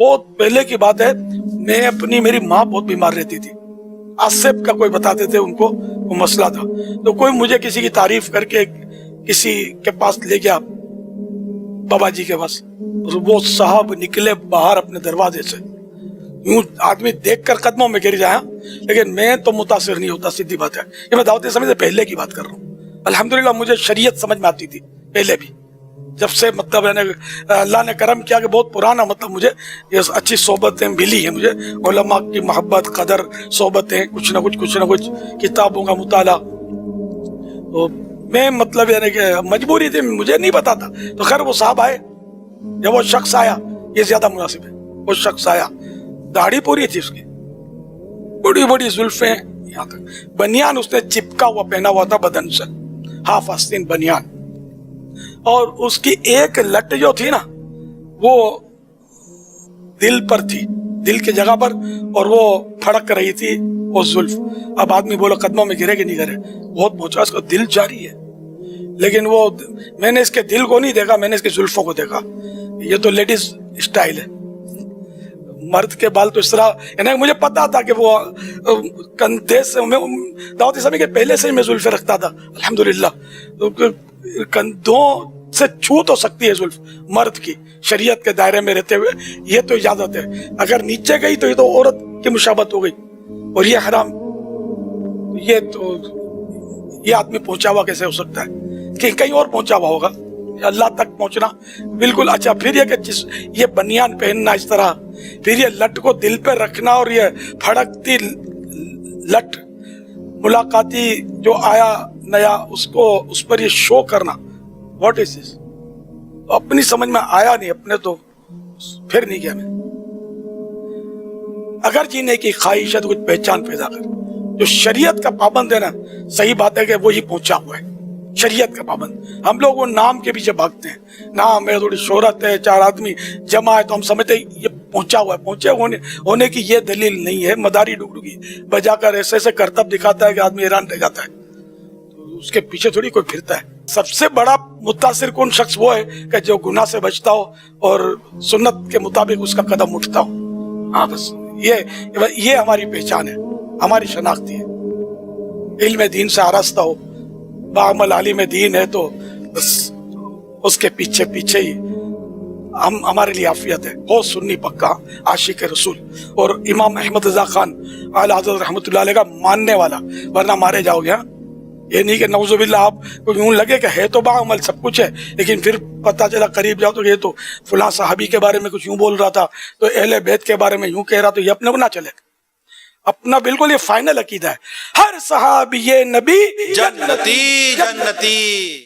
بہت پہلے کی بات ہے، میری ماں بہت بیمار رہتی تھی، آصف کا کوئی بتاتے تھے ان کو وہ مسئلہ تھا، تو کوئی مجھے کسی کی تعریف کر کے کسی کے پاس لے گیا، بابا جی کے پاس، وہ صاحب نکلے باہر اپنے دروازے سے، یوں آدمی دیکھ کر قدموں میں گر جایا، لیکن میں تو متاثر نہیں ہوتا، سیدھی بات ہے، یہ میں دعوت اسلامی سے پہلے کی بات کر رہا ہوں۔ الحمدللہ مجھے شریعت سمجھ میں آتی تھی پہلے بھی، جب سے مطلب اللہ نے کرم کیا کہ بہت پرانا مطلب مجھے یہ اچھی صحبتیں ملی ہیں، مجھے علماء کی محبت قدر صحبتیں، کچھ نہ کچھ کتابوں کا مطالعہ، تو میں مطلب یعنی کہ مجبوری تھی، مجھے نہیں پتا تھا، تو خیر وہ صاحب آئے، جب وہ شخص آیا، یہ زیادہ مناسب ہے، وہ شخص آیا، داڑھی پوری تھی اس کی، بڑی بڑی زلفیں یہاں تک، بنیان اس نے چپکا ہوا پہنا ہوا تھا بدن سے، ہاف آستین بنیان، اور اس کی ایک لٹ جو تھی نا وہ دل پر تھی، دل کی جگہ پر، اور وہ پھڑک رہی تھی وہ زلف۔ اب آدمی بولو قدموں میں گرے کہ نہیں گرے، بہت پہنچا، اس کا دل جاری ہے، لیکن وہ میں نے اس کے دل کو نہیں دیکھا، میں نے اس کی زلفوں کو دیکھا۔ یہ تو لیڈیز اسٹائل ہے، مرد کے بال تو اس طرح، یعنی مجھے پتا تھا کہ وہ کندھے سے، میں دعوت اسلامی کے پہلے سے ہی میں زلفیں رکھتا تھا الحمدللہ، کندھوں سے چھو تو سکتی ہے زلف مرد کی، شریعت کے دائرے میں رہتے ہوئے یہ تو اجازت ہے، اگر نیچے گئی تو یہ تو عورت کی مشابہت ہو گئی، اور یہ حرام، یہ آدمی پہنچا ہوا کیسے ہو سکتا ہے کہ کہیں اور پہنچا ہوا ہوگا، اللہ تک پہنچنا بالکل۔ اچھا پھر یہ کہ یہ بنیان پہننا اس طرح، پھر یہ لٹ کو دل پہ رکھنا، اور یہ پھڑکتی لٹ، ملاقاتی جو آیا نیا اس پر یہ شو کرنا، واٹ از دس؟ اپنی سمجھ میں آیا نہیں، اپنے تو پھر نہیں گیا میں۔ اگر جینے کی خواہش ہے تو کچھ پہچان پیدا کر، جو شریعت کا پابند ہے نا، صحیح بات ہے کہ وہی پہنچا ہوا ہے، شریعت کا پابند۔ ہم لوگ وہ نام کے پیچھے بھاگتے ہیں، نام ہے، تھوڑی شہرت ہے، چار آدمی جمع ہے، تو ہم سمجھتے ہیں یہ پہنچا ہوا ہے، پہنچے ہونے کی یہ دلیل نہیں ہے۔ مداری ڈگڈگی بجا کر ایسے ایسے کرتب دکھاتا ہے کہ آدمی حیران رہ جاتا ہے، تو اس کے پیچھے تھوڑی کوئی پھرتا ہے۔ سب سے بڑا متاثر کن شخص وہ ہے کہ جو گناہ سے بچتا ہو اور سنت کے مطابق اس کا قدم اٹھتا ہو۔ ہاں بس یہ ہماری پہچان ہے، ہماری شناختی ہے۔ علم دین سے آراستہ ہو، بعمل عالم دین ہے، تو بس اس کے پیچھے ہی ہمارے لیے عافیت ہے۔ ہو سنی پکا عاشق رسول اور امام احمد رضا خان اعلی حضرت رحمۃ اللہ علیہ کا ماننے والا، ورنہ مارے جاؤ گے۔ یہ نہیں کہ نعوذ باللہ آپ کو یوں لگے کہ ہے تو بعمل سب کچھ ہے، لیکن پھر پتہ چلا قریب جاؤ تو یہ تو فلاں صحابی کے بارے میں کچھ یوں بول رہا تھا، تو اہل بیت کے بارے میں یوں کہہ رہا، تو یہ اپنے کو نہ چلے، اپنا بالکل یہ فائنل عقیدہ ہے، ہر صحابی نبی جنتی جنتی۔